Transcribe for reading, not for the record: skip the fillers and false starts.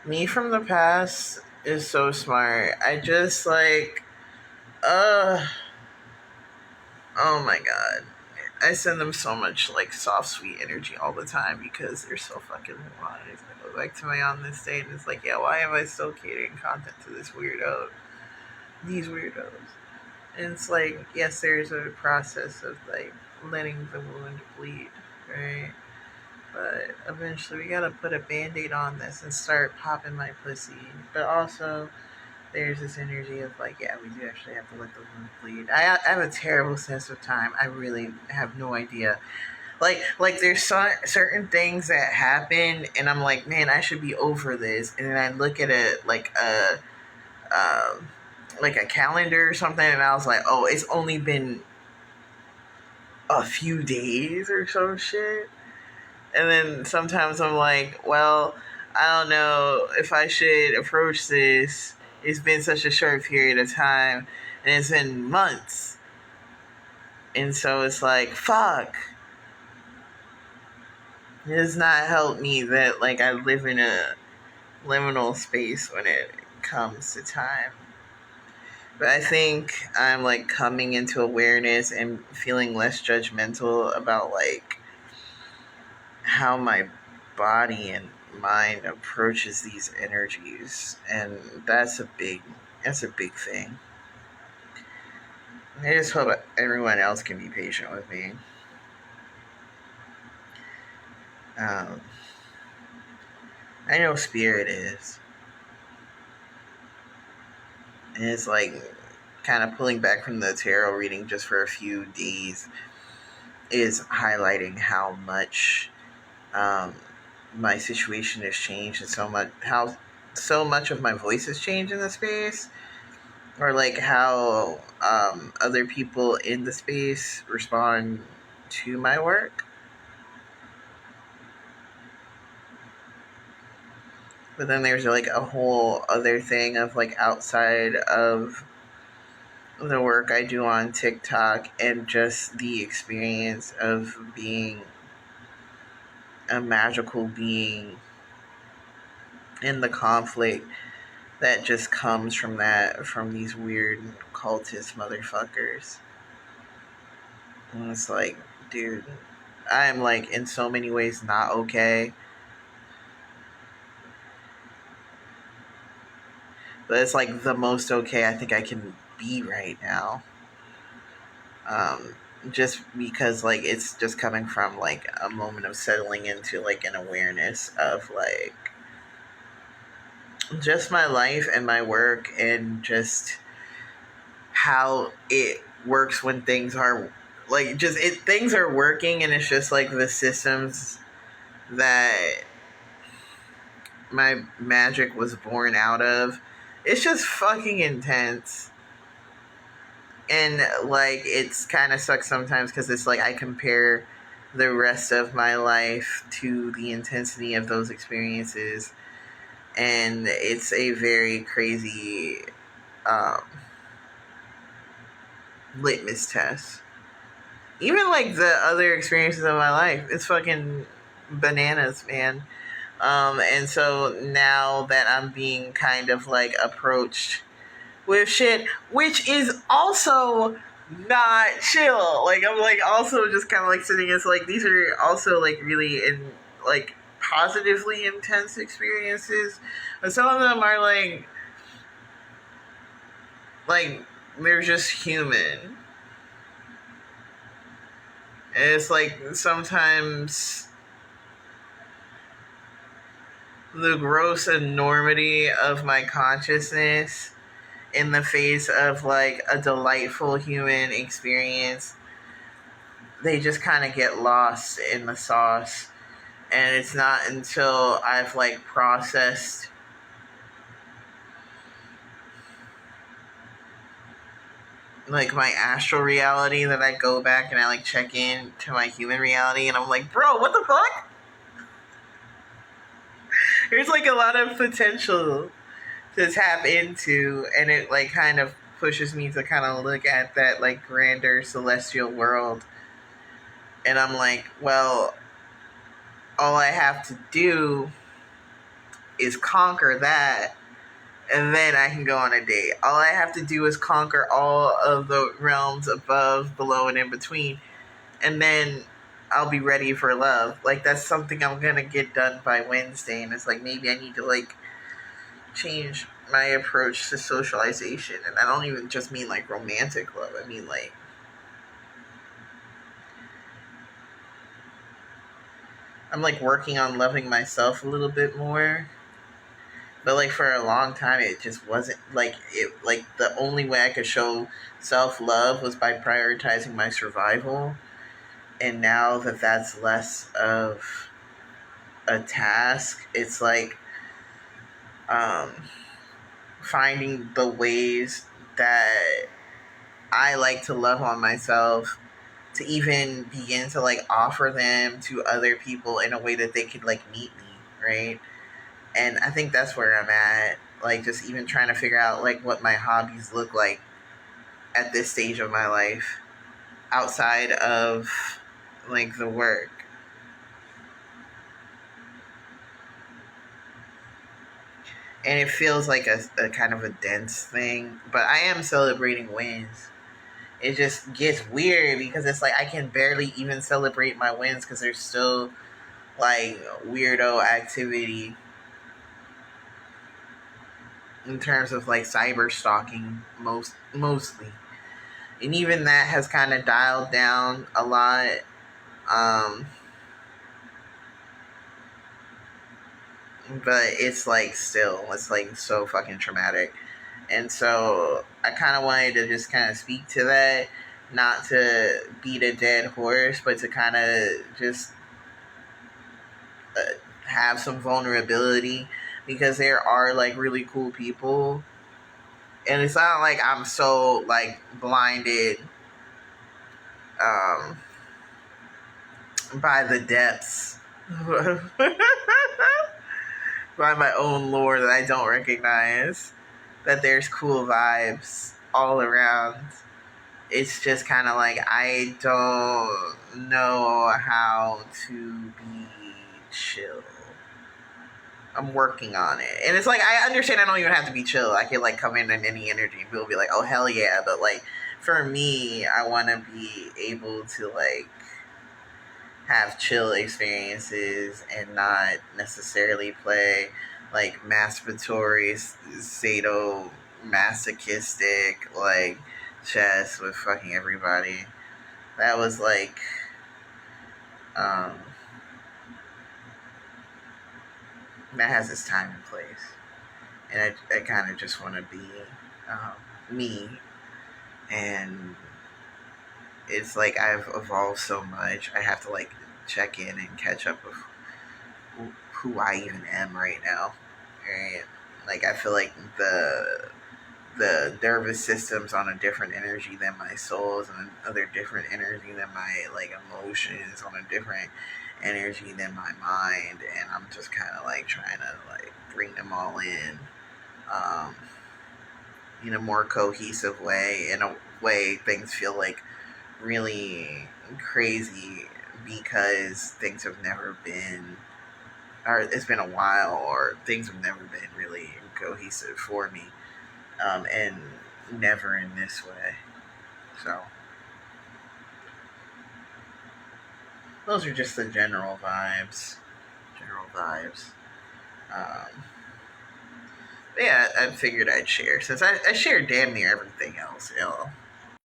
Me from the past is so smart. I just uh, oh my god. I send them so much soft, sweet energy all the time because they're so fucking wise. I go back to my on this day and it's like, yeah, why am I still catering content to this weirdo? These weirdos. And it's like, yes, there's a process of letting the wound bleed, right? But eventually we gotta put a band-aid on this and start popping my pussy. But also there's this energy of yeah, we do actually have to let the wound bleed. I have a terrible sense of time. I really have no idea. There's certain things that happen and I'm like, man, I should be over this. And then I look at it um like a calendar or something and I was like, oh, it's only been a few days or some shit. And then sometimes I'm like, well, I don't know if I should approach this. It's been such a short period of time, and it's been months. And so it's like, fuck. It does not help me that, I live in a liminal space when it comes to time. But I think I'm, coming into awareness and feeling less judgmental about, how my body and mind approaches these energies, and that's a big thing. I just hope everyone else can be patient with me. um, I know spirit is, and it's kind of pulling back from the tarot reading just for a few days is highlighting how much um, my situation has changed and so much of my voice has changed in the space, or how other people in the space respond to my work. But then there's a whole other thing of outside of the work I do on TikTok and just the experience of being a magical being in the conflict that just comes from these weird cultist motherfuckers. And it's like, dude, I'm in so many ways not okay. But it's the most okay I think I can be right now. Um, just because it's just coming from a moment of settling into an awareness of just my life and my work and just how it works when things are things are working, and it's just the systems that my magic was born out of. It's just fucking intense. And it's kind of sucks sometimes because it's I compare the rest of my life to the intensity of those experiences, and it's a very crazy um, litmus test. Even the other experiences of my life, it's fucking bananas, man. And so now that I'm being kind of approached with shit, which is also not chill. I'm also just kind of sitting as these are also really in positively intense experiences, but some of them are like they're just human. And it's sometimes the gross enormity of my consciousness in the face of a delightful human experience, they just kind of get lost in the sauce. And it's not until I've processed my astral reality that I go back and I check in to my human reality, and I'm like, bro, what the fuck? There's a lot of potential to tap into, and it kind of pushes me to kind of look at that grander celestial world. And I'm like, well, all I have to do is conquer that, and then I can go on a date. All I have to do is conquer all of the realms above, below, and in between, and then I'll be ready for love. Like, that's something I'm gonna get done by Wednesday, and it's like maybe I need to like change my approach to socialization. And I don't even just mean like romantic love. I mean like I'm like working on loving myself a little bit more. But like for a long time it just wasn't like it like the only way I could show self love was by prioritizing my survival. And now that that's less of a task, it's like um finding the ways that I like to love on myself, to even begin to like offer them to other people in a way that they could like meet me, right? And I think that's where I'm at. Like just even trying to figure out like what my hobbies look like at this stage of my life outside of like the work. And it feels like a kind of a dense thing, but I am celebrating wins. It just gets weird because it's like I can barely even celebrate my wins because there's still like weirdo activity in terms of like cyber stalking mostly, and even that has kind of dialed down a lot. um but it's like still it's like so fucking traumatic. And so I kind of wanted to just kind of speak to that, not to beat a dead horse, but to kind of just uh, have some vulnerability, because there are like really cool people, and it's not like I'm so like blinded um, by the depths by my own lore that I don't recognize that there's cool vibes all around. It's just kind of like I don't know how to be chill. I'm working on it. And it's like I understand I don't even have to be chill. I can like come in any energy and people be like, "Oh hell yeah." But like for me, I want to be able to like have chill experiences and not necessarily play like masturbatory, sadomasochistic like chess with fucking everybody. That was like um that has its time and place. And I kind of just want to be me. And it's like I've evolved so much. I have to like check in and catch up with who I even am right now. Right? Like I feel like the nervous system's on a different energy than my soul is on another different energy than my like emotions on a different energy than my mind, and I'm just kind of like trying to like bring them all um, in a more cohesive way. In a way, things feel like really crazy because things have never been, or it's been a while, or things have never been really cohesive for me, and never in this way. So those are just the general vibes. General vibes. Um, yeah, I figured I'd share since I share damn near everything else. You know,